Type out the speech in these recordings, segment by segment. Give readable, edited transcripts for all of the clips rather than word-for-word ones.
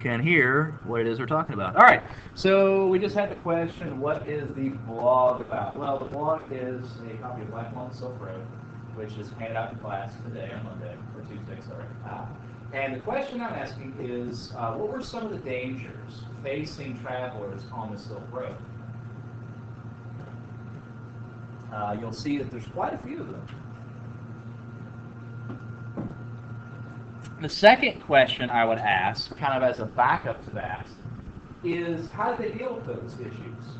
can hear what it is we're talking about. All right, so we just had the question, what is the blog about? Well, the blog is a copy of Lifelong Self-Road, which is handed out in class today on Monday, or Tuesday, sorry. And the question I'm asking is, what were some of the dangers facing travelers on the Silk Road? You'll see that there's quite a few of them. The second question I would ask, kind of as a backup to that, is how did they deal with those issues?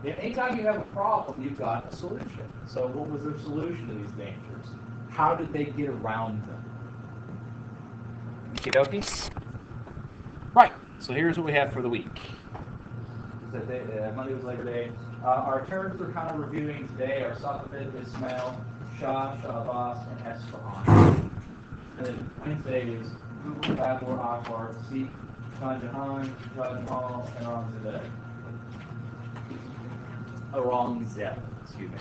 Anytime you have a problem, you've got a solution. So what was their solution to these dangers? How did they get around them? Okie dokie? Right, so here's what we have for the week. Monday was Labor Day. Our terms we're kind of reviewing today are Safavids, Ismail, Shah, Shabazz, and Esfahan. And then Wednesday is Google, Babur, Akbar, Seek, Shah Jahan, Jamal, and Aurangzeb. Excuse me.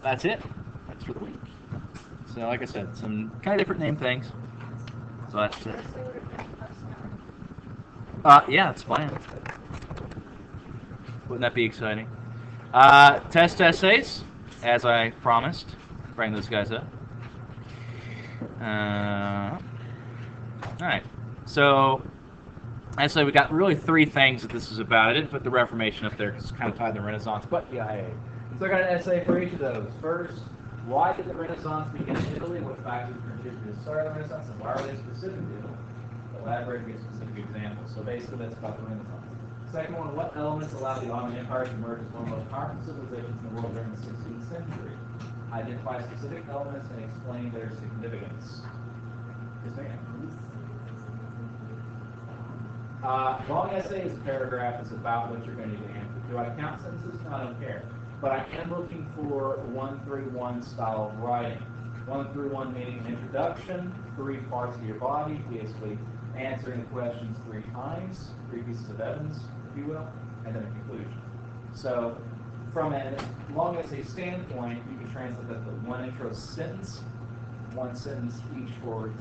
That's it. That's for the week. So, like I said, some kind of different name things. So that's it. Yeah, it's planned. Wouldn't that be exciting? Test essays, as I promised. Bring those guys up. Alright, so as I said, we got really three things that this is about. I didn't put the Reformation up there because it's kind of tied to the Renaissance, but yeah, hey. So I got an essay for each of those. First, why did the Renaissance begin in Italy? What factors contributed to the start of the Renaissance, and why are they specific to Italy? Elaborate and give specific examples. So basically, that's about the Renaissance. Second one, what elements allowed the Ottoman Empire to emerge as one of the most powerful civilizations in the world during the 16th century? Identify specific elements and explain their significance. Yes, ma'am. Long essay is a paragraph. It's about what you're going to need to answer. Do I count sentences? No, I don't care. But I am looking for 1-3-1 style of writing. 1-3-1 meaning introduction, 3 parts of your body, basically answering the questions 3 times, 3 pieces of evidence, if you will, and then a conclusion. So from a long essay standpoint, you can translate that to 1 intro sentence, 1 sentence each for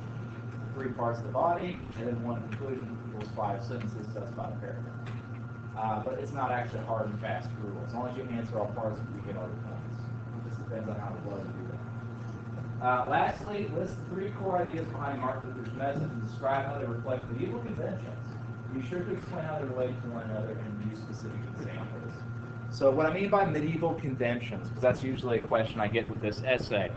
3 parts of the body, and then 1 conclusion equals 5 sentences, so that's about a paragraph. But it's not actually a hard and fast rule. As long as you answer all parts, you get all the points. It just depends on how well you do that. Lastly, list the 3 core ideas behind Martin Luther's message and describe how they reflect medieval conventions. Be sure to explain how they relate to one another and use specific examples. So what I mean by medieval conventions, because that's usually a question I get with this essay.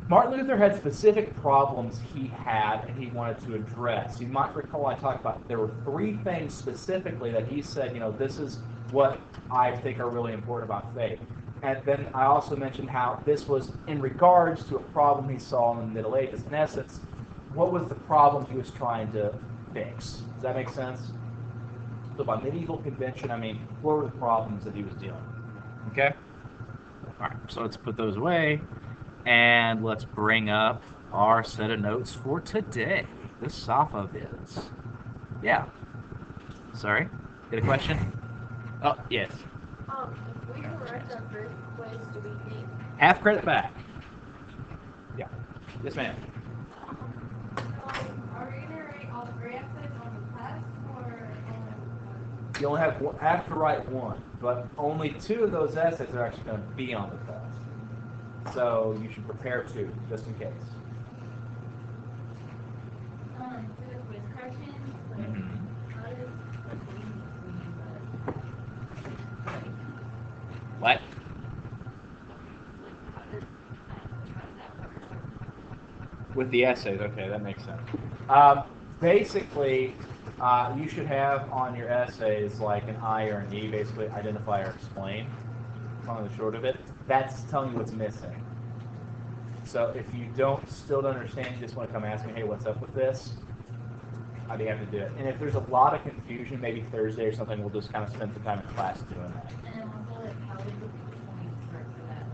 Martin Luther had specific problems he had and he wanted to address. You might recall I talked about there were 3 things specifically that he said, you know, this is what I think are really important about faith. And then I also mentioned how this was in regards to a problem he saw in the Middle Ages. In essence, what was the problem he was trying to fix? Does that make sense? So by medieval convention, I mean, what were the problems that he was dealing with? Okay? All right, so let's put those away. And let's bring up our set of notes for today, the Safavids. Yeah. Sorry? Get a question? Oh, yes. If we correct our first quiz, do we think? Half credit back. Yeah. Yes, ma'am. Are we going to write all 3 essays on the test, or You only have to write 1, but only 2 of those essays are actually going to be on the test. So you should prepare 2, just in case. for the quiz corrections? How does What? With the essays, okay, that makes sense. Basically, you should have on your essays like an I or an E, basically identify or explain. Long and the short of it, that's telling you what's missing. So if you still don't understand, you just want to come ask me, hey, what's up with this? I'd be happy to do it. And if there's a lot of confusion, maybe Thursday or something, we'll just kind of spend some time in class doing that. And then also, like, how do you get points for that?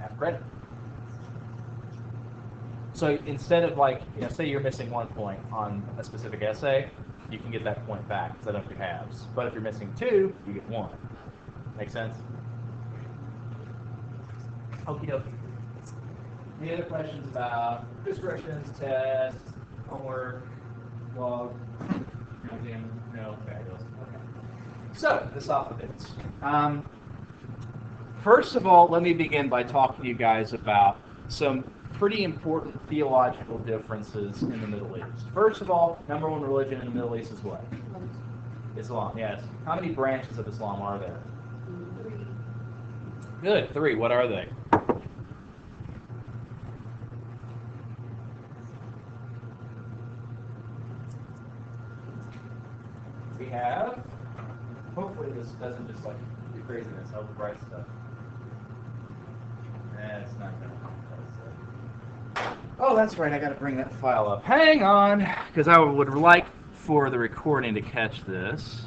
Half credit. So instead of like, you know, say you're missing 1 point on a specific essay, you can get that point back instead of your halves. But if you're missing 2, you get 1. Make sense? Okie dokie. Any other questions about descriptions, tests, homework, log, museum? No? Fabulous. Okay. So, the Safavids. First of all, let me begin by talking to you guys about some pretty important theological differences in the Middle East. First of all, number one religion in the Middle East is what? Islam, yes. How many branches of Islam are there? 3. Good, 3. What are they? We have, hopefully this doesn't just like do craziness, help the bright stuff. It's not going to. Oh, that's right, I got to bring that file up. Hang on, because I would like for the recording to catch this.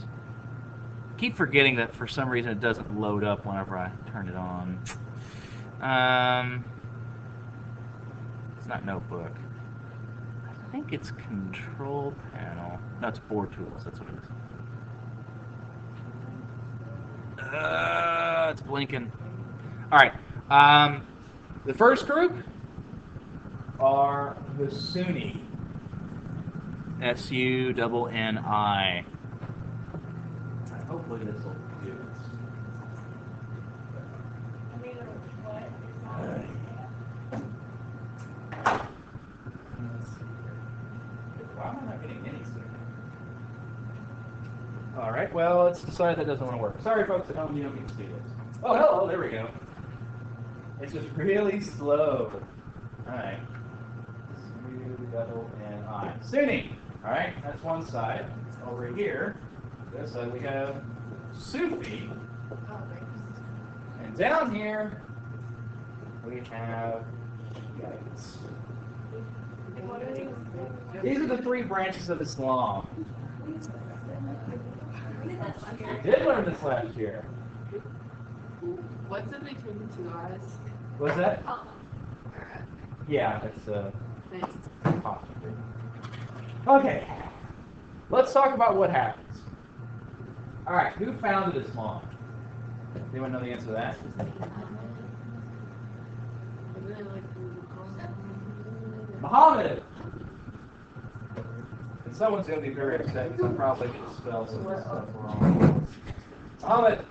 Keep forgetting that for some reason it doesn't load up whenever I turn it on. It's not Notebook. I think it's Control Panel. No, it's Board Tools. That's what it is. It's blinking. All right. The first group are the Sunni. S-U-N-N-I. Hopefully this will do it. Why am I not getting any signal? All right, well, let's decide that doesn't want to work. Sorry, folks, at home, you don't get to see this. Oh, hello, there we go. It's just really slow. All right. S-U-N-N-I. Sunni. All right, that's one side. Over here, this side we have Sufi. And down here, we have Shiites. These are the 3 branches of Islam. I did learn this last year. What's in between the 2 eyes? What's that? Oh. Yeah, it's Thanks. apostrophe. Okay, let's talk about what happens. All right, who founded Islam? Anyone know the answer to that? Muhammad. And someone's going to be very upset because I'm probably going to spell some of this stuff wrong. Muhammad.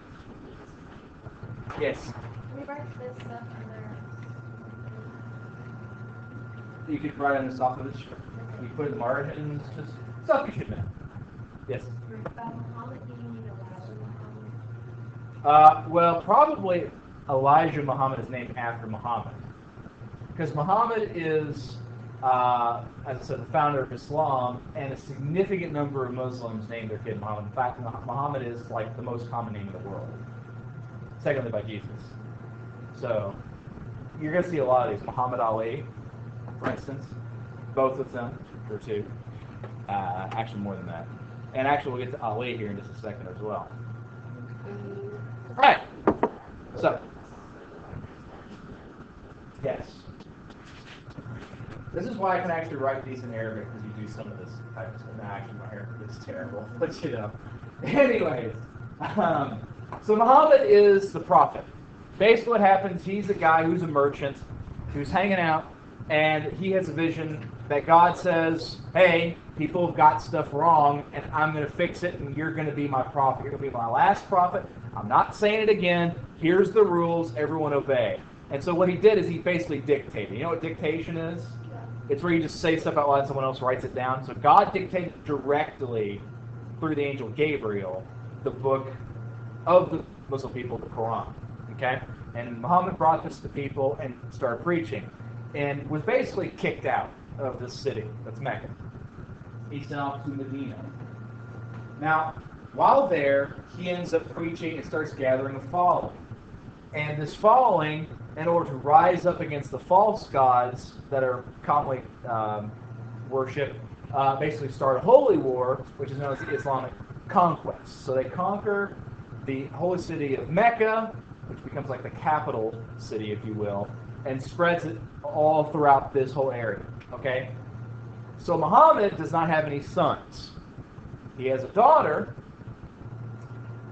Yes. We write this stuff under. You could write on the top of it. You put it in the margins, just stuff you should know. Yes. Muhammad, do you mean Elijah Muhammad? Well, probably Elijah Muhammad is named after Muhammad. Because Muhammad is, as I said, the founder of Islam, and a significant number of Muslims name their kid Muhammad. In fact, Muhammad is like the most common name in the world, secondly by Jesus. So, you're going to see a lot of these. Muhammad Ali, for instance, both of them, or 2. Actually, more than that. And actually, we'll get to Ali here in just a second as well. All right. So, yes. This is why I can actually write decent Arabic, because you do some of this type of stuff. Nah, actually, my Arabic is terrible, but you know. Anyways, so Muhammad is the prophet. Basically what happens, he's a guy who's a merchant, who's hanging out, and he has a vision that God says, hey, people have got stuff wrong, and I'm going to fix it, and you're going to be my prophet. You're going to be my last prophet. I'm not saying it again. Here's the rules. Everyone obey. And so what he did is he basically dictated. You know what dictation is? It's where you just say stuff out loud and someone else writes it down. So God dictated directly through the angel Gabriel the book of the Muslim people, the Quran. Okay? And Muhammad brought this to people and started preaching. And was basically kicked out of this city. That's Mecca. He sent off to Medina. Now, while there, he ends up preaching and starts gathering a following. And this following, in order to rise up against the false gods that are commonly worshipped, basically start a holy war, which is known as the Islamic conquest. So they conquer the holy city of Mecca, which becomes like the capital city, if you will, and spreads it all throughout this whole area. Okay? So Muhammad does not have any sons. He has a daughter,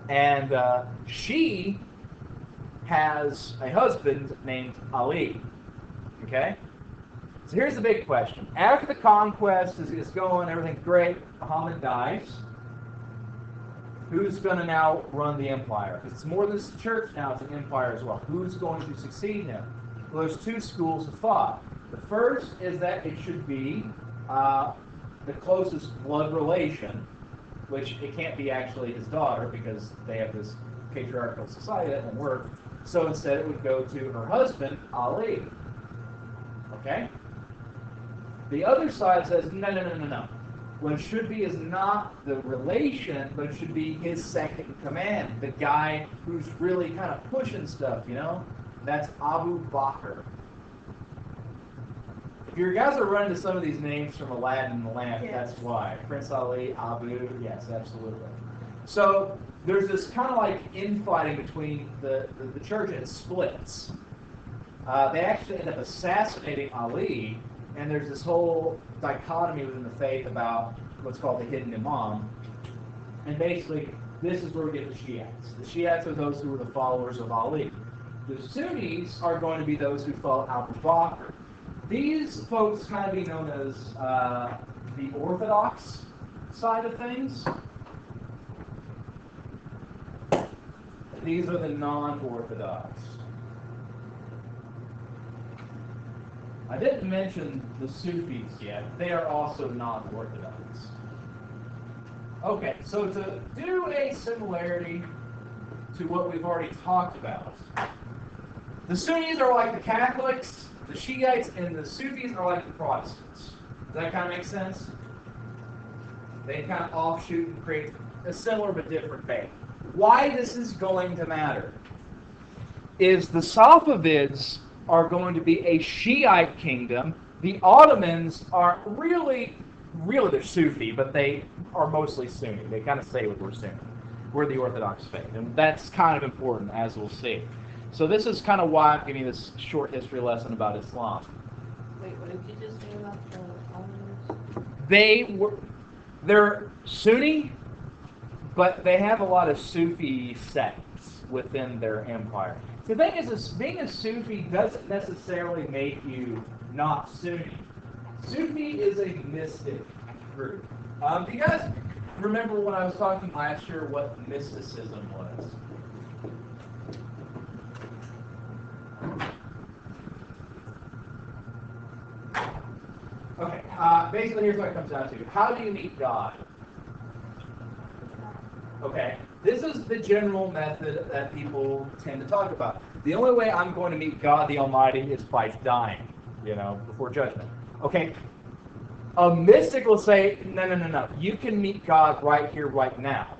and she has a husband named Ali. Okay? So here's the big question. After the conquest is going, everything's great, Muhammad dies. Who's going to now run the empire? Because it's more than just a church now, it's an empire as well. Who's going to succeed him? Well, there's two schools of thought. The first is that it should be the closest blood relation, which it can't be actually his daughter because they have this patriarchal society that won't work. So instead it would go to her husband, Ali. Okay? The other side says, no. What it should be is not the relation, but it should be his second in command, the guy who's really kind of pushing stuff, you know? That's Abu Bakr. If you guys are running to some of these names from Aladdin and the Lamp, that's why. Prince Ali, Abu, yes, absolutely. So there's this kind of like infighting between the church, and it splits. They actually end up assassinating Ali, and there's this whole dichotomy within the faith about what's called the hidden imam. And basically, this is where we get the Shiites. The Shiites are those who are the followers of Ali. The Sunnis are going to be those who follow Abu Bakr. These folks kind of be known as the Orthodox side of things. These are the non-Orthodox. I didn't mention the Sufis yet. They are also non-Orthodox. Okay, so to do a similarity to what we've already talked about, the Sunnis are like the Catholics, the Shiites, and the Sufis are like the Protestants. Does that kind of make sense? They kind of offshoot and create a similar but different faith. Why this is going to matter is the Safavids are going to be a Shiite kingdom. The Ottomans are really they're Sufi, but they are mostly Sunni. They kind of say what we're Sunni. We're the Orthodox faith, and that's kind of important, as we'll see. So this is kind of why I'm giving you this short history lesson about Islam. Wait, what did you just say about the Ottomans? They're Sunni, but they have a lot of Sufi sects within their empire. The thing is being a Sufi doesn't necessarily make you not Sunni. Sufi is a mystic group. Do you guys remember when I was talking last year what mysticism was? Okay, basically here's what it comes down to. How do you meet God? Okay, this is the general method that people tend to talk about. The only way I'm going to meet God the Almighty is by dying, before judgment. Okay, a mystic will say, no. You can meet God right here, right now.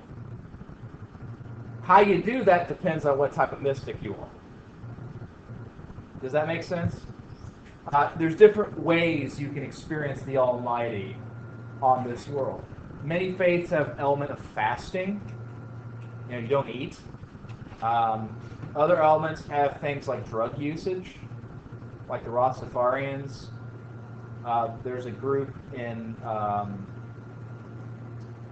How you do that depends on what type of mystic you are. Does that make sense? There's different ways you can experience the Almighty on this world. Many faiths have element of fasting. You don't eat. Other elements have things like drug usage, like the Rastafarians. There's a group in,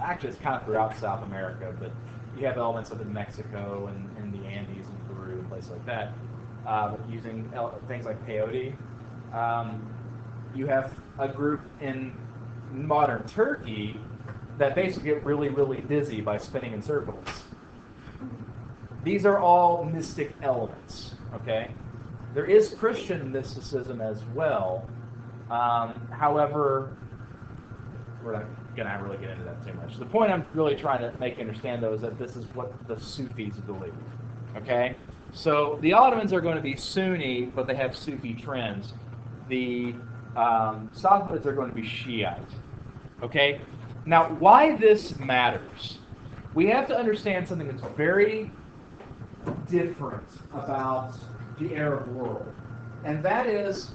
actually it's kind of throughout South America, but you have elements of it in Mexico and in the Andes and Peru and places like that, using things like peyote. You have a group in modern Turkey that basically get really, really dizzy by spinning in circles. These are all mystic elements, okay? There is Christian mysticism as well. However, we're not going to really get into that too much. The point I'm really trying to make you understand, though, is that this is what the Sufis believe, okay? So the Ottomans are going to be Sunni, but they have Sufi trends. The Safavids are going to be Shiite, okay? Now, why this matters, we have to understand something that's very different about the Arab world, and that is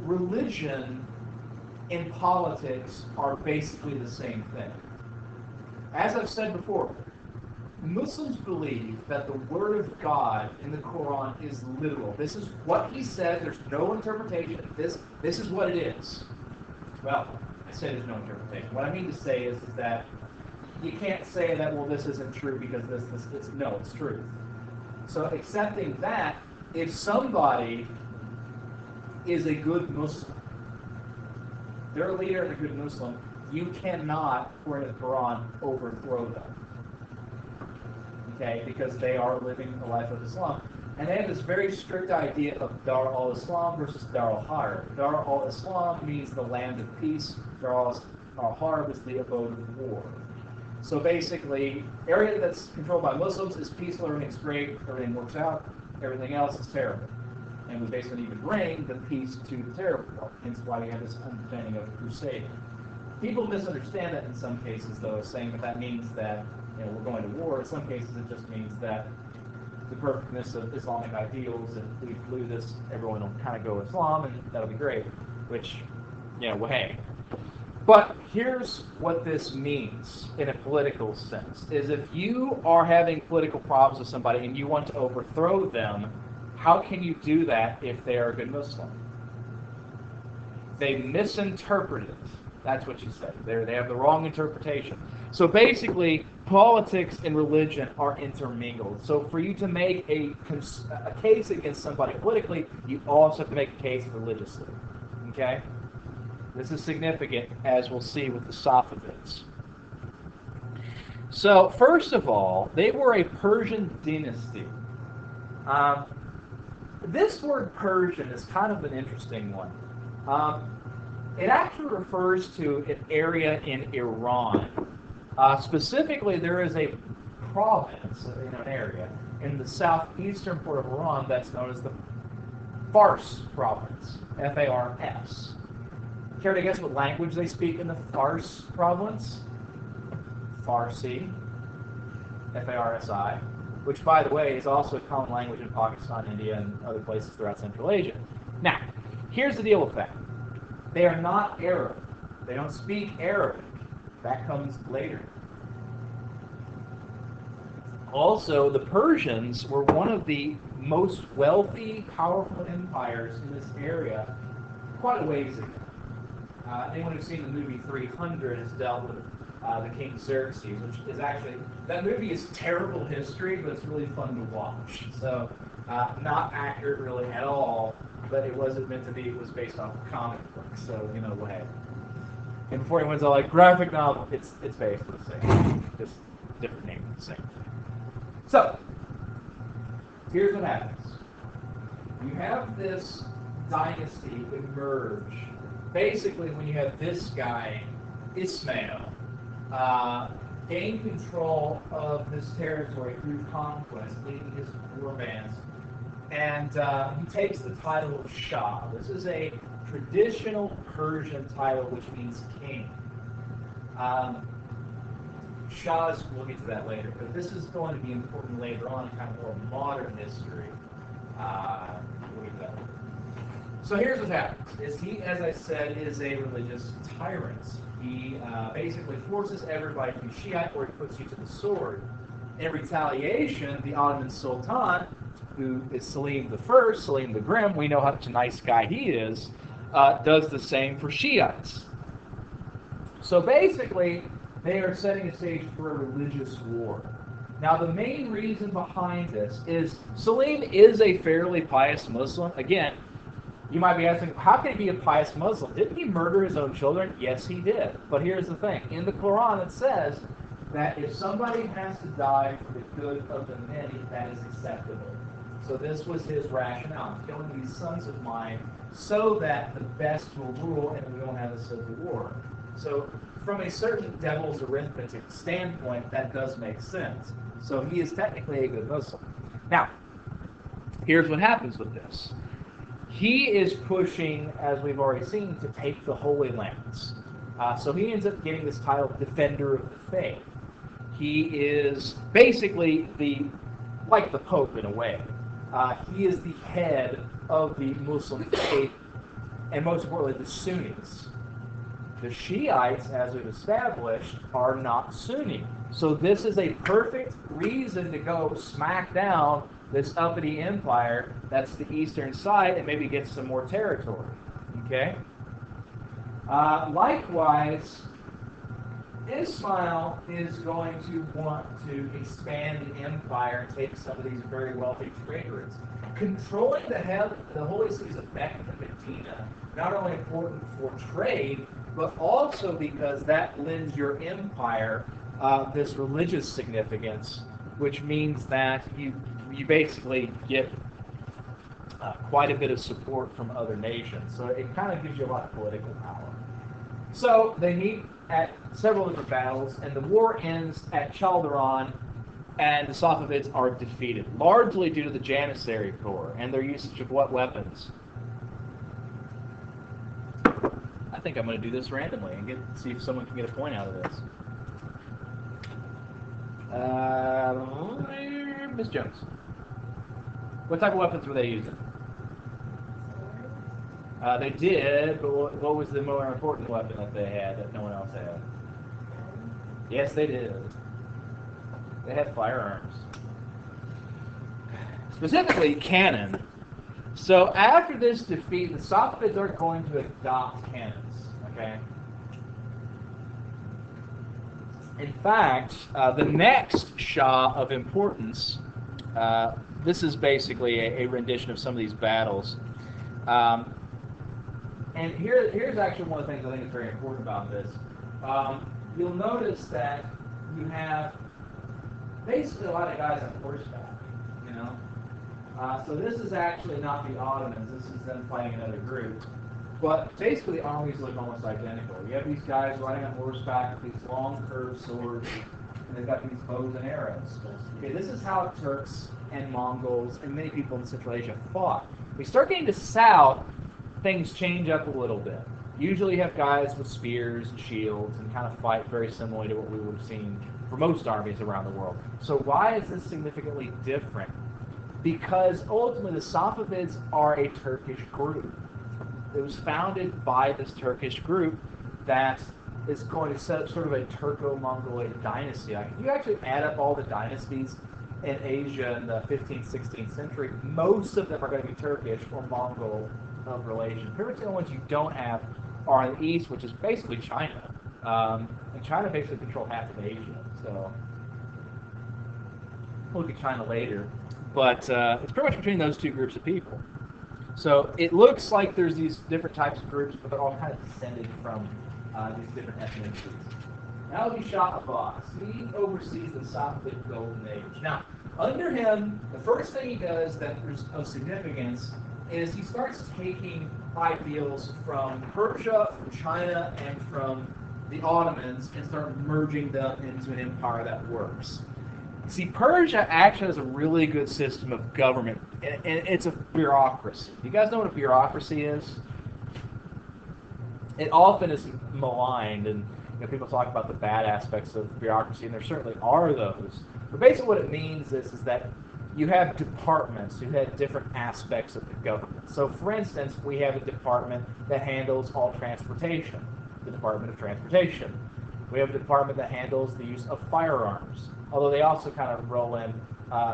religion and politics are basically the same thing. As I've said before, Muslims believe that the Word of God in the Quran is literal. This is what He said. There's no interpretation. This is what it is. Well, I say there's no interpretation. What I mean to say is that you can't say that, well, this isn't true because no, it's true. So accepting that, if somebody is a good Muslim, their leader is a good Muslim, you cannot, according to the Quran, overthrow them. Okay, because they are living the life of Islam. And they have this very strict idea of Dar al-Islam versus Dar al-Harb. Dar al-Islam means the land of peace. Dar al-Harb is the abode of war. So basically, area that's controlled by Muslims is peaceful, everything's great, everything works out, everything else is terrible. And we basically need to bring the peace to the terrible part. Hence why we have this understanding of crusade. People misunderstand that in some cases, though, saying that that means that we're going to war. In some cases, it just means that the perfectness of Islamic ideals, and if we do this, everyone will kind of go Islam, and that'll be great. Which, well, hey. But here's what this means in a political sense: is if you are having political problems with somebody and you want to overthrow them, how can you do that if they are a good Muslim? They misinterpret it. That's what you say. They have the wrong interpretation. So basically, politics and religion are intermingled. So for you to make a case against somebody politically, you also have to make a case religiously. Okay? This is significant, as we'll see with the Safavids. So first of all, they were a Persian dynasty. This word Persian is kind of an interesting one. It actually refers to an area in Iran. Specifically, there is a province, an area, in the southeastern part of Iran that's known as the Fars province, F-A-R-S. Care to guess what language they speak in the Fars province? Farsi, F-A-R-S-I, which, by the way, is also a common language in Pakistan, India, and other places throughout Central Asia. Now, here's the deal with that. They are not Arab. They don't speak Arabic. That comes later. Also, the Persians were one of the most wealthy, powerful empires in this area quite a ways ago. Anyone who's seen the movie 300 has dealt with the King Xerxes, which is actually, that movie is terrible history, but it's really fun to watch. So, not accurate really at all, but it wasn't meant to be. It was based off a comic book, so way. And before anyone's all like, graphic novel, it's basically the same, just different name, the same thing. So, here's what happens. You have this dynasty emerge. Basically, when you have this guy, Ismail, gain control of this territory through conquest, leading his war bands, and he takes the title of Shah. This is a traditional Persian title, which means king. Shahs, we'll get to that later, but this is going to be important later on in kind of more modern history. We'll get to that later. So here's what happens, is he, as I said, is a religious tyrant. He basically forces everybody to be Shiite, or he puts you to the sword. In retaliation, the Ottoman Sultan, who is Selim I, Selim the Grim, we know how much a nice guy he is, does the same for Shiites. So basically, they are setting a stage for a religious war. Now, the main reason behind this is Selim is a fairly pious Muslim. Again, you might be asking, how can he be a pious Muslim? Didn't he murder his own children? Yes, he did. But here's the thing. In the Quran, it says that if somebody has to die for the good of the many, that is acceptable. So this was his rationale. I'm killing these sons of mine so that the best will rule and we won't have a civil war. So from a certain devil's arithmetic standpoint, that does make sense. So he is technically a good Muslim. Now, here's what happens with this. He is pushing, as we've already seen, to take the Holy Lands. So he ends up getting this title, Defender of the Faith. He is basically like the Pope in a way. He is the head of the Muslim faith, and most importantly, the Sunnis. The Shiites, as we've established, are not Sunni. So this is a perfect reason to go smack down this uppity empire that's the eastern side and maybe get some more territory. Okay? Likewise, Ismail is going to want to expand the empire and take some of these very wealthy trade routes. Controlling the Holy Cities of Mecca and Medina, not only important for trade, but also because that lends your empire this religious significance, which means that you basically get quite a bit of support from other nations. So it kind of gives you a lot of political power. So they meet at several different battles, and the war ends at Chaldiran, and the Safavids are defeated, largely due to the Janissary Corps and their usage of what weapons? I think I'm going to do this randomly and see if someone can get a point out of this. Miss Jones. What type of weapons were they using? They did, but what was the more important weapon that they had that no one else had? Yes, they did. They had firearms. Specifically, cannon. So after this defeat, the Safavids are going to adopt cannons. Okay. In fact, the next Shah of importance, this is basically a rendition of some of these battles. And here's actually one of the things I think is very important about this. You'll notice that you have basically a lot of guys on horseback, you know. So this is actually not the Ottomans. This is them fighting another group. But basically the armies look almost identical. You have these guys riding on horseback with these long curved swords, and they've got these bows and arrows. Okay, this is how Turks and Mongols and many people in Central Asia fought. We start getting to south, things change up a little bit. Usually you have guys with spears and shields and kind of fight very similarly to what we would have seen for most armies around the world. So why is this significantly different? Because ultimately the Safavids are a Turkish group. It was founded by this Turkish group that is going to set up sort of a Turco-Mongolic dynasty. Like, if you actually add up all the dynasties in Asia in the 15th, 16th century, most of them are going to be Turkish or Mongol of relation. Pretty much the only ones you don't have are in the east, which is basically China. And China basically controls half of Asia. So we'll look at China later. But it's pretty much between those two groups of people. So it looks like there's these different types of groups, but they're all kind of descended from these different ethnicities. Now we Shah Abbas. He oversees the Safavid Golden Age. Now, under him, the first thing he does that is of significance is he starts taking ideals from Persia, from China, and from the Ottomans and start merging them into an empire that works. See, Persia actually has a really good system of government, and it's a bureaucracy. You guys know what a bureaucracy is? It often is maligned, and people talk about the bad aspects of bureaucracy, and there certainly are those. But basically what it means is that you have departments who have different aspects of the government. So, for instance, we have a department that handles all transportation, the Department of Transportation. We have a department that handles the use of firearms, although they also kind of roll in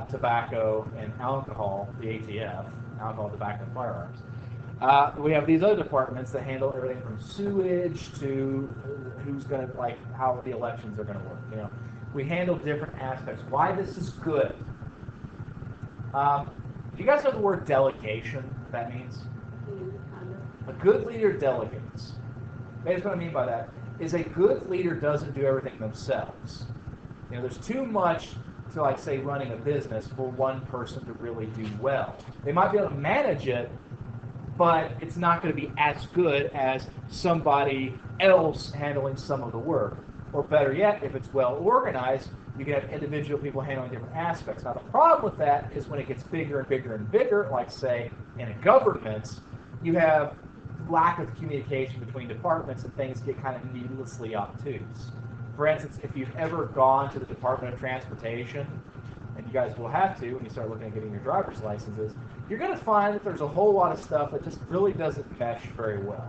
tobacco and alcohol, the ATF, alcohol, tobacco, and firearms. We have these other departments that handle everything from sewage to who's going to, like, how the elections are going to work. We handle different aspects. Why this is good? Do you guys know the word delegation? What that means? A good leader delegates. Basically what I mean by that is a good leader doesn't do everything themselves. There's too much to, like, say, running a business for one person to really do well. They might be able to manage it, but it's not going to be as good as somebody else handling some of the work. Or better yet, if it's well organized, you can have individual people handling different aspects. Now, the problem with that is when it gets bigger and bigger and bigger, like, say, in a government, you have lack of communication between departments and things get kind of needlessly obtuse. For instance, if you've ever gone to the Department of Transportation, and you guys will have to when you start looking at getting your driver's licenses, you're going to find that there's a whole lot of stuff that just really doesn't mesh very well.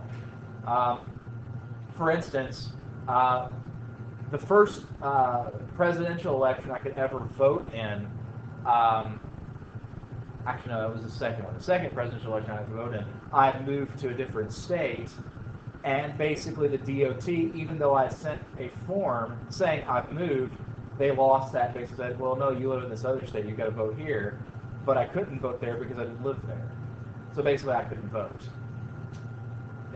For instance, the first presidential election I could ever vote in, actually no, it was the second one. The second presidential election I could vote in, I moved to a different state, And basically the DOT, even though I sent a form saying I've moved, they lost that. They said, well, no, you live in this other state, you've got to vote here. But I couldn't vote there because I didn't live there. So basically I couldn't vote.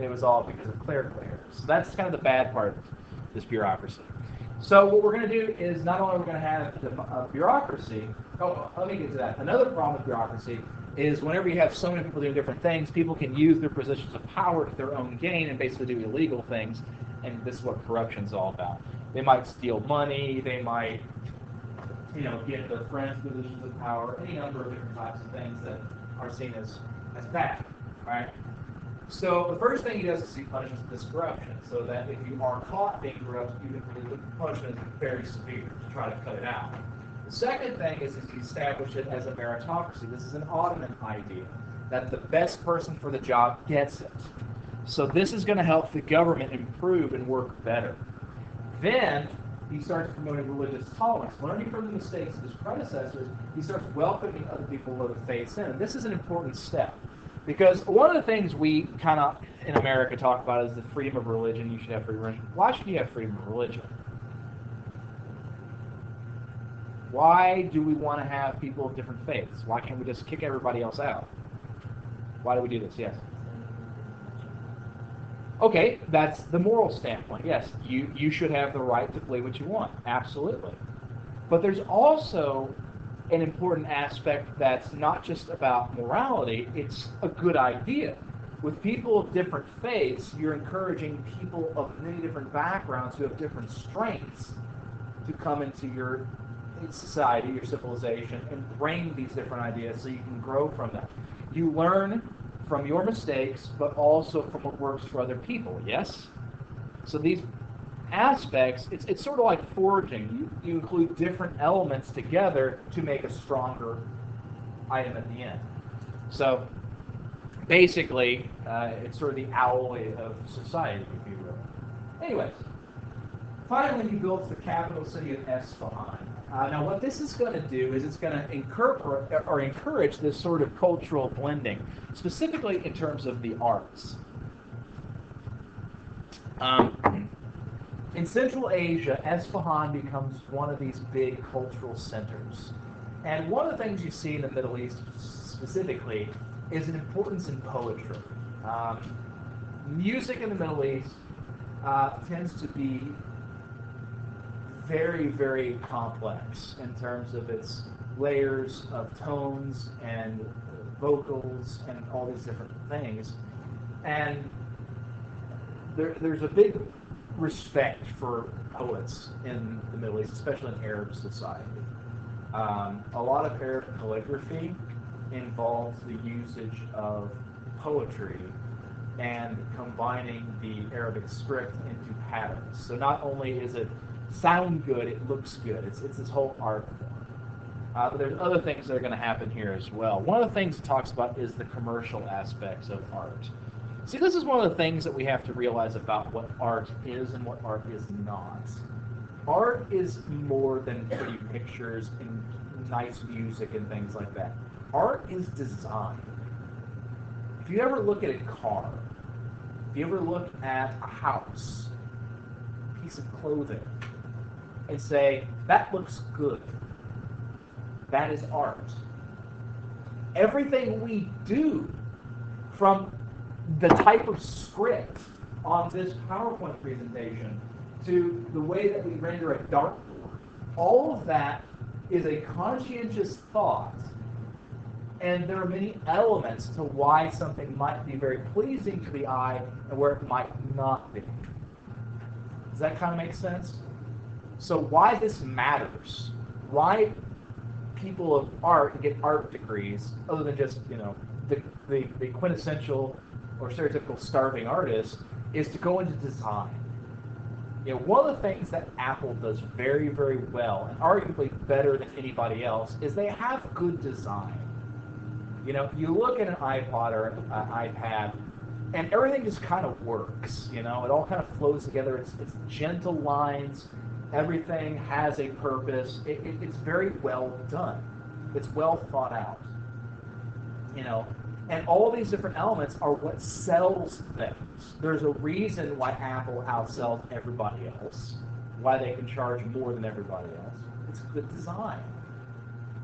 It was all because of clerical errors. So that's kind of the bad part of this bureaucracy. So what we're going to do is not only are we going to have the bureaucracy, let me get to that. Another problem with bureaucracy is whenever you have so many people doing different things, people can use their positions of power to their own gain and basically do illegal things, and this is what corruption is all about. They might steal money, they might, get their friends positions of power, any number of different types of things that are seen as bad, right? So the first thing he does is he punishes this corruption, so that if you are caught being corrupt, the punishment is very severe to try to cut it out. The second thing is he established it as a meritocracy. This is an Ottoman idea, that the best person for the job gets it. So this is going to help the government improve and work better. Then he starts promoting religious tolerance. Learning from the mistakes of his predecessors, he starts welcoming other people of other faiths in. And this is an important step. Because one of the things we kind of in America talk about is the freedom of religion. You should have freedom of religion. Why should you have freedom of religion? Why do we want to have people of different faiths? Why can't we just kick everybody else out? Why do we do this? Yes. Okay, that's the moral standpoint. Yes, you should have the right to believe what you want. Absolutely. But there's also an important aspect that's not just about morality, it's a good idea. With people of different faiths, you're encouraging people of many different backgrounds who have different strengths to come into your society, your civilization, and bring these different ideas so you can grow from them. You learn from your mistakes, but also from what works for other people, yes? So these aspects, it's sort of like forging. You include different elements together to make a stronger item at the end. So basically, it's sort of the alloy of society, if you will. Anyways, finally he builds the capital city of Esfahan. Now what this is going to do is it's going to encourage this sort of cultural blending, specifically in terms of the arts. In Central Asia, Esfahan becomes one of these big cultural centers. And one of the things you see in the Middle East specifically is an importance in poetry. Music in the Middle East tends to be very, very complex in terms of its layers of tones and vocals and all these different things. And there's a big respect for poets in the Middle East, especially in Arab society. A lot of Arab calligraphy involves the usage of poetry and combining the Arabic script into patterns. So not only is it sound good, it looks good. It's this whole art form. But there's other things that are going to happen here as well. One of the things it talks about is the commercial aspects of art. See, this is one of the things that we have to realize about what art is and what art is not. Art is more than pretty pictures and nice music and things like that. Art is design. If you ever look at a car, if you ever look at a house, a piece of clothing, and say, that looks good, that is art. Everything we do, from the type of script on this PowerPoint presentation to the way that we render a dartboard, all of that is a conscientious thought, and there are many elements to why something might be very pleasing to the eye and where it might not be. Does that kind of make sense? So why this matters, why people of art get art degrees, other than just, the quintessential or stereotypical starving artist, is to go into design. One of the things that Apple does very, very well, and arguably better than anybody else, is they have good design. You look at an iPod or an iPad, and everything just kind of works. It all kind of flows together. It's gentle lines. Everything has a purpose. It's very well done. It's well thought out. And all these different elements are what sells things. There's a reason why Apple outsells everybody else, why they can charge more than everybody else. It's good design.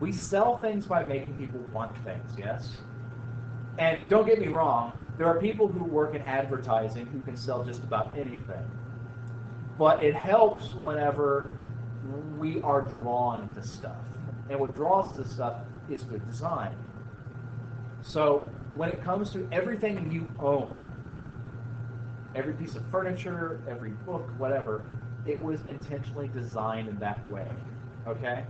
We sell things by making people want things, yes? And don't get me wrong, there are people who work in advertising who can sell just about anything. But it helps whenever we are drawn to stuff. And what draws to stuff is good design. So when it comes to everything you own, every piece of furniture, every book, whatever, it was intentionally designed in that way. Okay?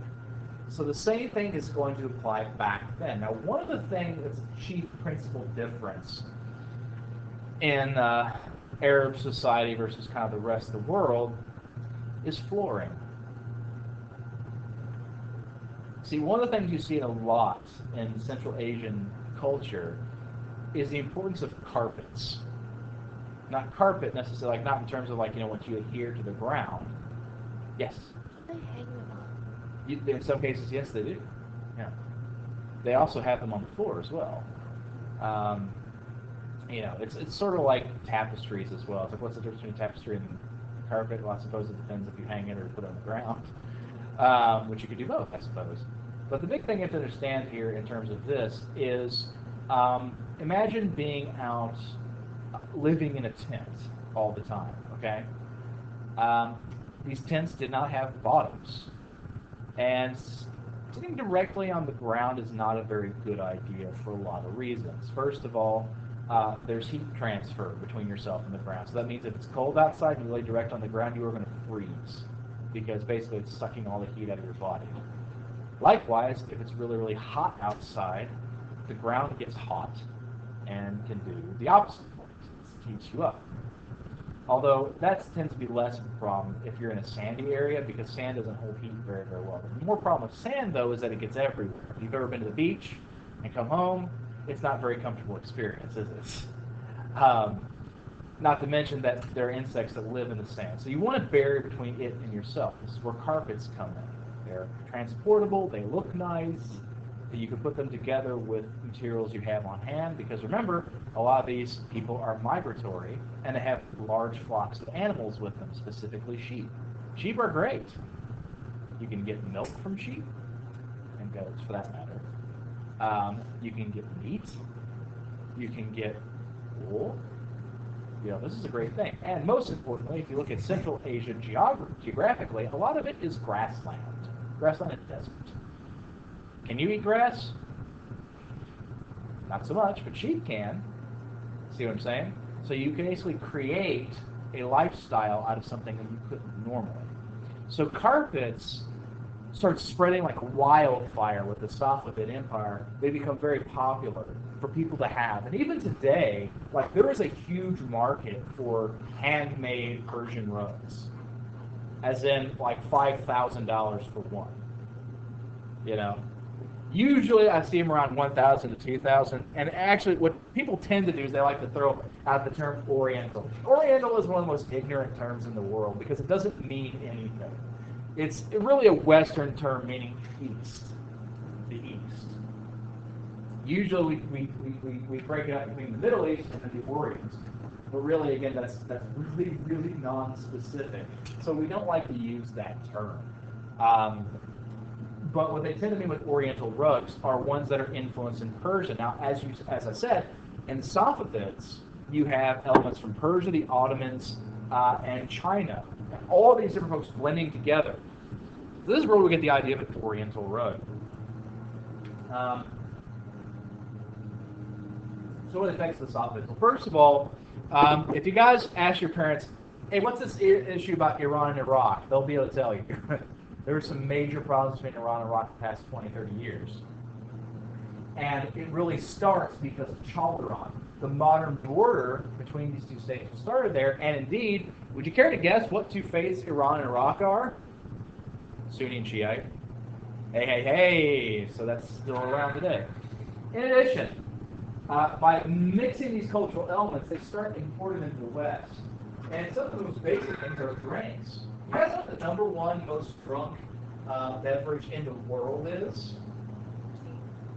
So the same thing is going to apply back then. Now, one of the things that's a chief principal difference in Arab society versus kind of the rest of the world is flooring. See, one of the things you see a lot in Central Asian culture is the importance of carpets. Not carpet necessarily, like not in terms of like, what you adhere to the ground. Yes? They hang them up. In some cases, yes, they do. Yeah. They also have them on the floor as well. It's sort of like tapestries as well. It's like, what's the difference between tapestry and carpet? Well, I suppose it depends if you hang it or put it on the ground, which you could do both, I suppose. But the big thing you have to understand here in terms of this is, imagine being out living in a tent all the time, okay? These tents did not have bottoms. And sitting directly on the ground is not a very good idea for a lot of reasons. First of all, there's heat transfer between yourself and the ground. So that means if it's cold outside and you lay direct on the ground, you are going to freeze because basically it's sucking all the heat out of your body. Likewise, if it's really, really hot outside, the ground gets hot and can do the opposite. It heats you up. Although that tends to be less of a problem if you're in a sandy area because sand doesn't hold heat very, very well. The more problem with sand, though, is that it gets everywhere. If you've ever been to the beach and come home, it's not a very comfortable experience, is it? Not to mention that there are insects that live in the sand. So you want to barrier between it and yourself. This is where carpets come in. They're transportable, they look nice, you can put them together with materials you have on hand because remember, a lot of these people are migratory and they have large flocks of animals with them, specifically sheep. Sheep are great. You can get milk from sheep and goats for that matter. You can get meat. You can get wool. This is a great thing. And most importantly, if you look at Central Asia geographically, a lot of it is grassland. Grassland and desert. Can you eat grass? Not so much, but sheep can. See what I'm saying? So you can basically create a lifestyle out of something that you couldn't normally. So carpets start spreading like wildfire with the Safavid Empire. They become very popular for people to have. And even today, like there is a huge market for handmade Persian rugs. As in like $5,000 for one. Usually I see them around 1,000 to 2,000, and actually what people tend to do is they like to throw out the term Oriental. Oriental is one of the most ignorant terms in the world because it doesn't mean anything. It's really a Western term meaning East, the East. Usually we break it up between the Middle East and the Orient, but really again that's really, really non-specific. So we don't like to use that term. But what they tend to mean with Oriental rugs are ones that are influenced in Persia. Now, as I said, in Safavids, you have elements from Persia, the Ottomans, and China. All these different folks blending together. So this is where we get the idea of an Oriental rug. So what affects the Safavids? Well, first of all, if you guys ask your parents, hey, what's this issue about Iran and Iraq? They'll be able to tell you. There were some major problems between Iran and Iraq the past 20, 30 years. And it really starts because of Chalderan. The modern border between these two states started there. And indeed, would you care to guess what two faiths Iran and Iraq are? Sunni and Shiite. Hey. So that's still around today. In addition, by mixing these cultural elements, they start importing them to the West. And some of the most basic things are drinks. You guys know what the number one most drunk beverage in the world is?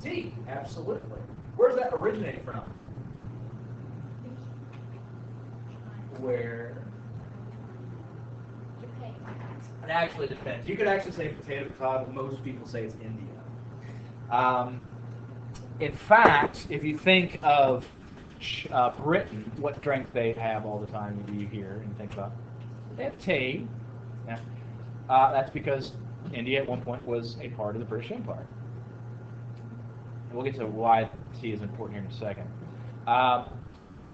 Tea, absolutely. Where's that originate from? Where? Japan. It actually depends. You could actually say potato cod, but most people say it's India. In fact, if you think of Britain, what drink they have all the time, do you hear and think about? They have tea. Yeah. That's because India at one point was a part of the British Empire. And we'll get to why tea is important here in a second.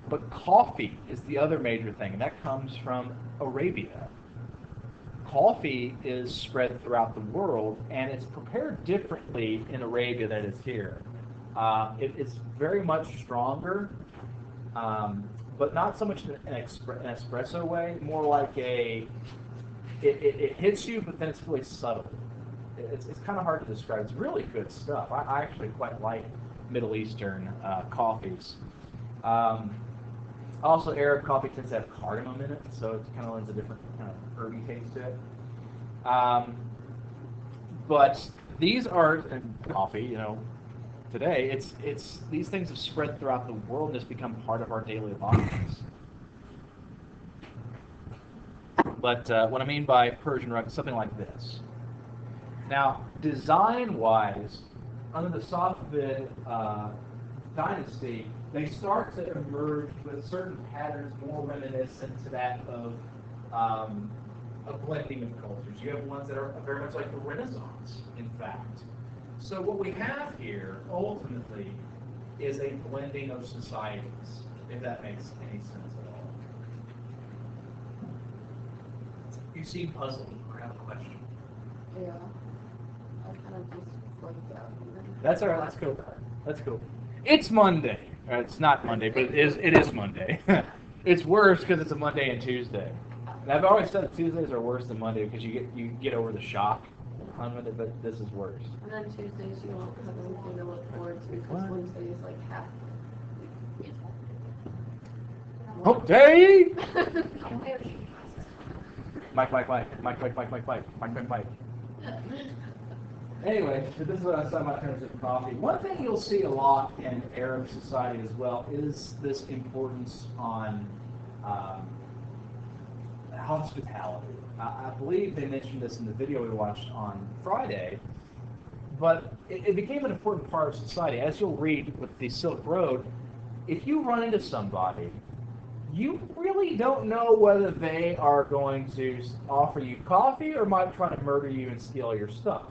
But coffee is the other major thing, and that comes from Arabia. Coffee is spread throughout the world, and it's prepared differently in Arabia than it is here. It's very much stronger, but not so much in an espresso way, more like it hits you, but then it's really subtle. It's kind of hard to describe. It's really good stuff. I actually quite like Middle Eastern coffees. Also, Arab coffee tends to have cardamom in it, so it kind of lends a different kind of herby taste to it. But these are coffee, you know. Today, it's these things have spread throughout the world and it's become part of our daily lives. But what I mean by Persian rug is something like this. Now, design-wise, under the Safavid dynasty, they start to emerge with certain patterns more reminiscent to that of a blending of cultures. You have ones that are very much like the Renaissance, in fact. So what we have here, ultimately, is a blending of societies, if that makes any sense at all. You seem puzzled or have a question. Yeah. I kind of just flipped out. That's all right. That's cool. That's cool. It's Monday. It's not Monday, but it is Monday. It's worse because it's a Monday and Tuesday. And I've always said that Tuesdays are worse than Monday because you get over the shock on Monday, but this is worse. And then Tuesdays you won't have anything to look forward to because Wednesday is like half. Hump day! Mike. Anyway, so this is what I was talking about in terms of coffee. One thing you'll see a lot in Arab society as well is this importance on hospitality. I believe they mentioned this in the video we watched on Friday, but it became an important part of society. As you'll read with the Silk Road, if you run into somebody, you really don't know whether they are going to offer you coffee or might try to murder you and steal your stuff.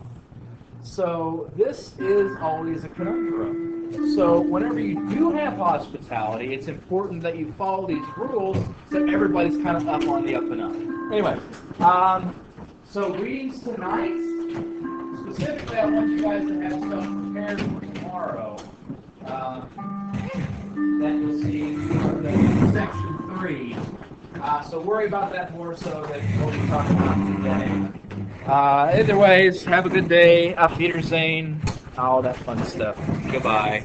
So this is always a conundrum. So whenever you do have hospitality, it's important that you follow these rules so everybody's kind of up on the up and up. Anyway, so readings tonight, specifically I want you guys to have stuff prepared for tomorrow. That you'll see in section 3. So worry about that more so than what we're talking about today. Either ways, have a good day. Auf Wiedersehen, all that fun stuff. Goodbye.